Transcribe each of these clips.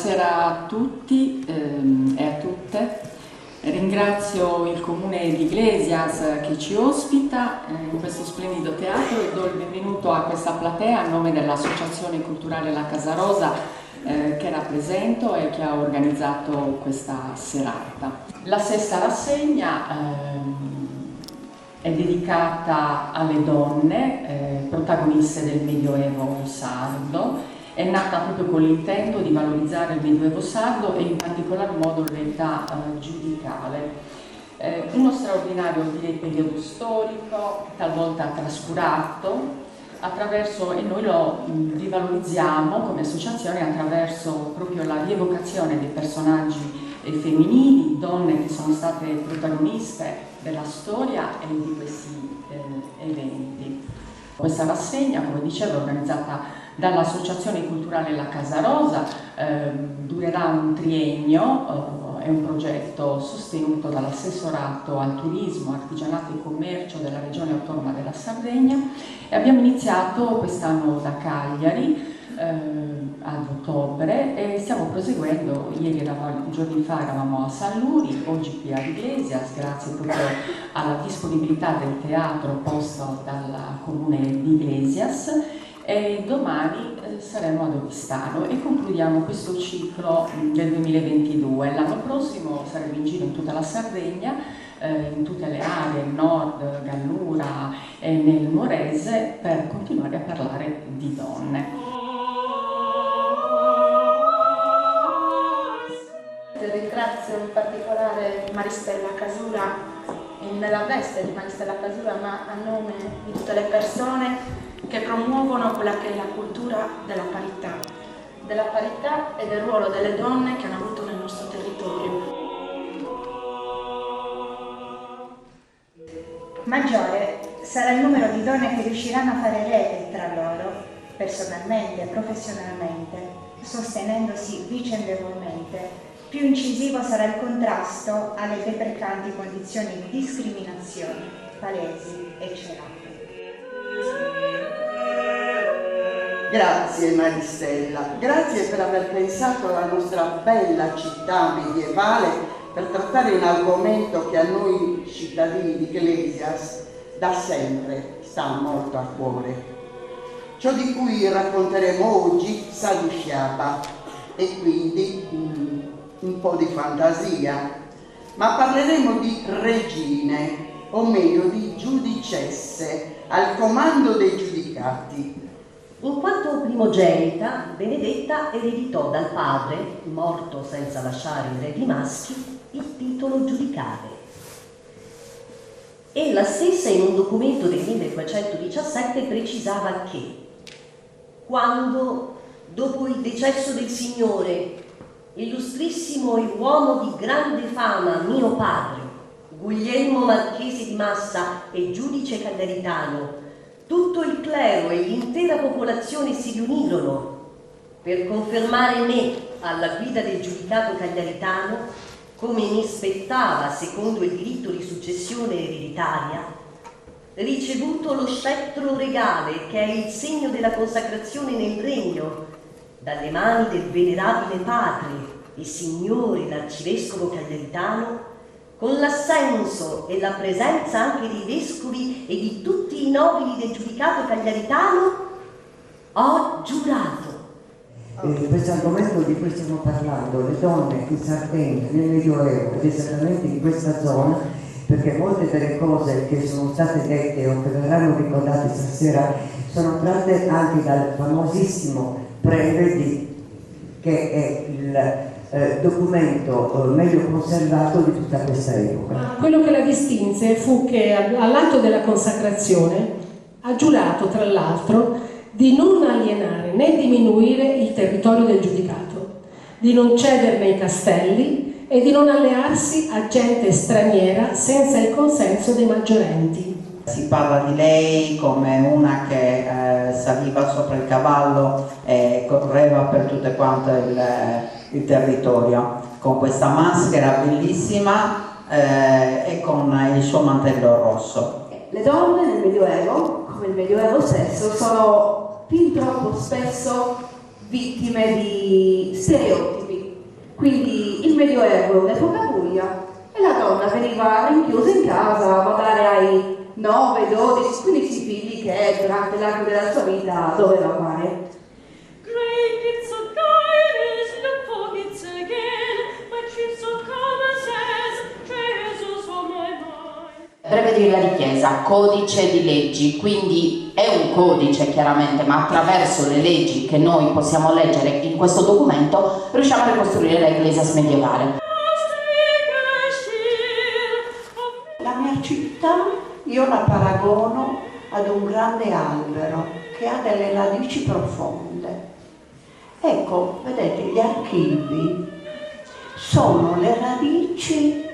Buonasera a tutti e a tutte. Ringrazio il Comune di Iglesias che ci ospita in questo splendido teatro e do il benvenuto a questa platea a nome dell'Associazione Culturale La Casa Rosa che rappresento e che ha organizzato questa serata. La sesta rassegna è dedicata alle donne protagoniste del Medioevo sardo. È nata proprio con l'intento di valorizzare il Medioevo sardo e in particolar modo l'età giudicale. Uno straordinario, direi, periodo storico, talvolta trascurato, e noi lo rivalorizziamo come associazione attraverso proprio la rievocazione dei personaggi femminili, donne che sono state protagoniste della storia e di questi eventi. Questa rassegna, come dicevo, è organizzata dall'Associazione Culturale La Casa Rosa, durerà un triennio, è un progetto sostenuto dall'Assessorato al Turismo, Artigianato e Commercio della Regione Autonoma della Sardegna e abbiamo iniziato quest'anno da Cagliari ad ottobre e stiamo proseguendo. Giorni fa eravamo a San Luri, oggi qui a Iglesias, grazie proprio alla disponibilità del teatro posto dal Comune di Iglesias, e domani saremo ad Oristano e concludiamo questo ciclo del 2022. L'anno prossimo saremo in giro in tutta la Sardegna, in tutte le aree, nord, Gallura e nel Morese, per continuare a parlare di donne. Ringrazio in particolare Maristella Casula, nella veste di Maristella Casula, ma a nome di tutte le persone che promuovono quella che è la cultura della parità e del ruolo delle donne che hanno avuto nel nostro territorio. Maggiore sarà il numero di donne che riusciranno a fare rete tra loro, personalmente e professionalmente, sostenendosi vicendevolmente. Più incisivo sarà il contrasto alle deprecanti condizioni di discriminazione, palesi e celate. Grazie Maristella, grazie per aver pensato alla nostra bella città medievale per trattare un argomento che a noi cittadini di Iglesias da sempre sta molto a cuore. Ciò di cui racconteremo oggi sa di fiaba e quindi un po' di fantasia, ma parleremo di regine, o meglio di giudicesse, al comando dei giudicati. In quanto primogenita, Benedetta ereditò dal padre, morto senza lasciare eredi maschi, il titolo giudicale. Ella stessa in un documento del 1517 precisava che quando, dopo il decesso del Signore, illustrissimo e uomo di grande fama, mio padre, Guglielmo Marchese di Massa e giudice cagliaritano, tutto il clero e l'intera popolazione si riunirono per confermare me alla guida del giudicato cagliaritano, come mi spettava secondo il diritto di successione ereditaria, ricevuto lo scettro regale che è il segno della consacrazione nel regno, dalle mani del venerabile padre e signore l'arcivescovo cagliaritano, con l'assenso e la presenza anche dei vescovi e di tutti i nobili del giudicato cagliaritano, ho giurato. Questo argomento di cui stiamo parlando, le donne in Sardegna nel Medioevo ed esattamente in questa zona, perché molte delle cose che sono state dette o che verranno ricordate stasera sono tratte anche dal famosissimo Prevedi, che è il documento meglio conservato di tutta questa epoca. Quello che la distinse fu che all'atto della consacrazione ha giurato, tra l'altro, di non alienare né diminuire il territorio del giudicato, di non cederne i castelli e di non allearsi a gente straniera senza il consenso dei maggiorenti. Si parla di lei come una che saliva sopra il cavallo e correva per tutto quanto il territorio, con questa maschera bellissima e con il suo mantello rosso. Le donne nel Medioevo, come il Medioevo stesso, sono fin troppo spesso vittime di stereotipi Quindi il Medioevo è un'epoca buia e la donna veniva rinchiusa in casa a badare ai 9, 12, 15 figli che durante l'arco della sua vita doveva fare. Breve di la Chiesa, codice di leggi, quindi è un codice chiaramente, ma attraverso le leggi che noi possiamo leggere in questo documento riusciamo a ricostruire l'Ecclesias medievale. La mia città io la paragono ad un grande albero che ha delle radici profonde. Ecco, vedete, gli archivi sono le radici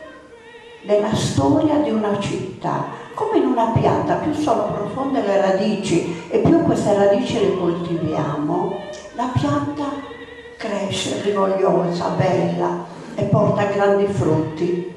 della storia di una città, come in una pianta, più sono profonde le radici e più queste radici le coltiviamo, la pianta cresce rigogliosa, bella e porta grandi frutti.